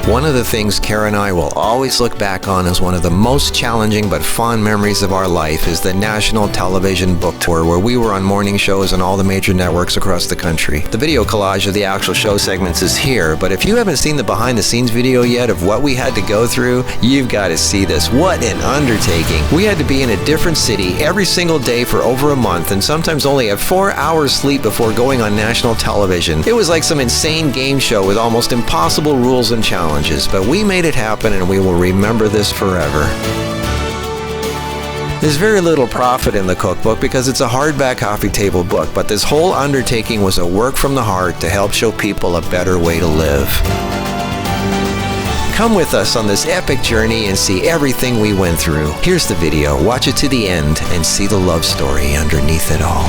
One of the things Cara and I will always look back on as one of the most challenging but fond memories of our life is the national television book tour, where we were on morning shows on all the major networks across the country. The video collage of the actual show segments is here, but if you haven't seen the behind-the-scenes video yet of what we had to go through, you've got to see this. What an undertaking. We had to be in a different city every single day for over a month, and sometimes only have 4 hours sleep before going on national television. It was like some insane game show with almost impossible rules and challenges. But we made it happen, and we will remember this forever. There's very little profit in the cookbook because it's a hardback coffee table book, but this whole undertaking was a work from the heart to help show people a better way to live. Come with us on this epic journey and see everything we went through. Here's the video. Watch it to the end and see the love story underneath it all.